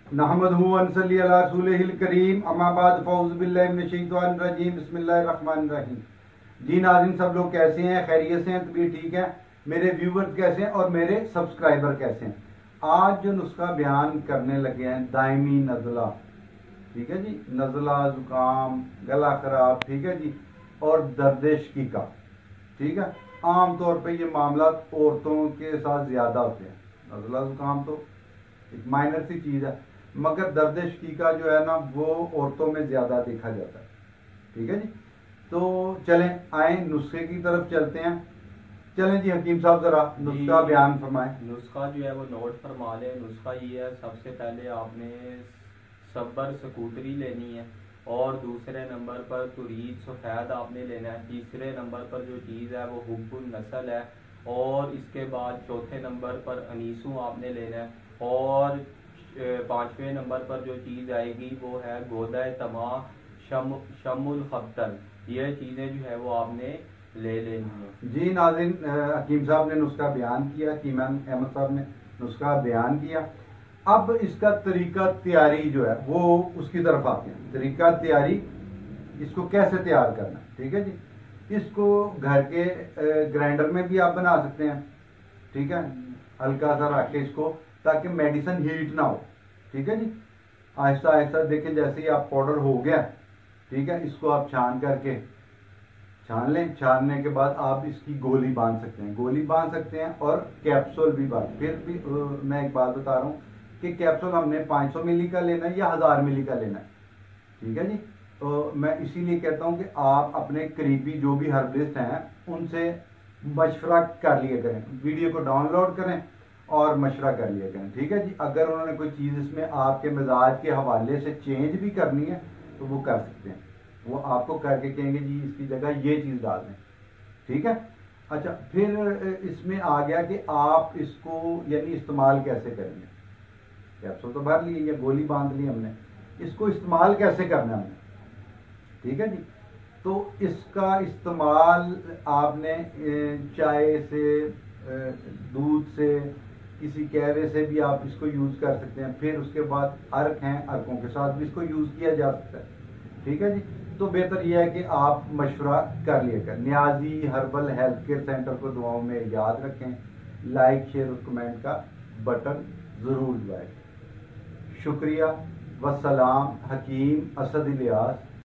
नहमदहु व नसल्ली अला रसूलिहिल करीम अम्मा बाद फौज़ बिल्लाहि मिनश शैतानिर रजीम बिस्मिल्लाहिर रहमानिर रहीम। जी नाज़रीन, सब लोग कैसे हैं? खैरियत से हैं? तबीयत ठीक है? मेरे व्यूवर्स कैसे हैं और मेरे सब्सक्राइबर कैसे हैं? आज जो नुस्खा बयान करने लगे हैं, दायमी नज़ला, ठीक है जी, नज़ला, जुकाम, गला खराब, ठीक है जी, और दर्द शिकीका, ठीक है। आम तौर पे ये मामला औरतों के साथ ज़्यादा होते हैं। नज़ला जुकाम तो एक माइनर सी चीज़ है, मगर दर्द शिकीका जो है ना, वो औरतों में ज़्यादा देखा जाता है, ठीक है जी। तो चलें, आए नुस्खे की तरफ चलते हैं। चलें जी हकीम साहब, ज़रा नुस्खा बयान फरमाएं। नुस्खा जो है वो नोट फरमा लें। नुस्खा ये है, सबसे पहले आपने सब्बर सकूतरी लेनी है, और दूसरे नंबर पर तुरीद सफ़ेद आपने लेना है। तीसरे नंबर पर जो चीज़ है वो हुब्बुन नस्ल है, और इसके बाद चौथे नंबर पर अनीसू आपने लेना है, और पाँचवें नंबर पर जो चीज़ आएगी वो है गोदा तमा शमुल खब्तन। ये चीज़ें जो है वो आपने ले लेनी है। जी नाज़रीन, हकीम साहब ने नुस्खा बयान किया, हकीम अहमद साहब ने नुस्खा बयान किया। अब इसका तरीका तैयारी जो है वो उसकी तरफ आते हैं। तरीका तैयारी, इसको कैसे तैयार करना है, ठीक है जी। इसको घर के ग्राइंडर में भी आप बना सकते हैं, ठीक है, हल्का सा रख के इसको, ताकि मेडिसिन हीट ना हो, ठीक है जी। आहिस्ता आहिस्ता देखें, जैसे ही आप पाउडर हो गया, ठीक है, इसको आप छान करके छान लें। छानने के बाद आप इसकी गोली बांध सकते हैं, गोली बांध सकते हैं, और कैप्सूल भी बांध। फिर भी मैं एक बात बता रहा हूँ कि कैप्सूल हमने 500 मिली का लेना है या 1000 मिली का लेना है, ठीक है जी। तो मैं इसीलिए कहता हूँ कि आप अपने करीबी जो भी हर्बलिस्ट हैं उनसे मशवरा कर लिया करें, वीडियो को डाउनलोड करें और मशवरा कर लिया करें, ठीक है जी। अगर उन्होंने कोई चीज़ इसमें आपके मिजाज के हवाले से चेंज भी करनी है तो वो कर सकते हैं। वो आपको करके कहेंगे जी इसकी जगह ये चीज़ डाल दें, ठीक है। अच्छा, फिर इसमें आ गया कि आप इसको यानी इस्तेमाल कैसे करेंगे। कैप्सूल तो भर लिए या गोली बांध ली हमने, इसको इस्तेमाल कैसे करना है हमने, ठीक है जी। तो इसका इस्तेमाल आपने चाय से, दूध से, किसी कहवे से भी आप इसको यूज़ कर सकते हैं। फिर उसके बाद अर्क हैं, अर्कों के साथ भी इसको यूज़ किया जा सकता है, ठीक है जी। तो बेहतर यह है कि आप मशवरा कर लिया कर। Niazi herbal health care centre को दुआओं में याद रखें। लाइक, शेयर और कमेंट का बटन ज़रूर दबाएं। शुक्रिया। वस्सलाम। हकीम असद इलियास।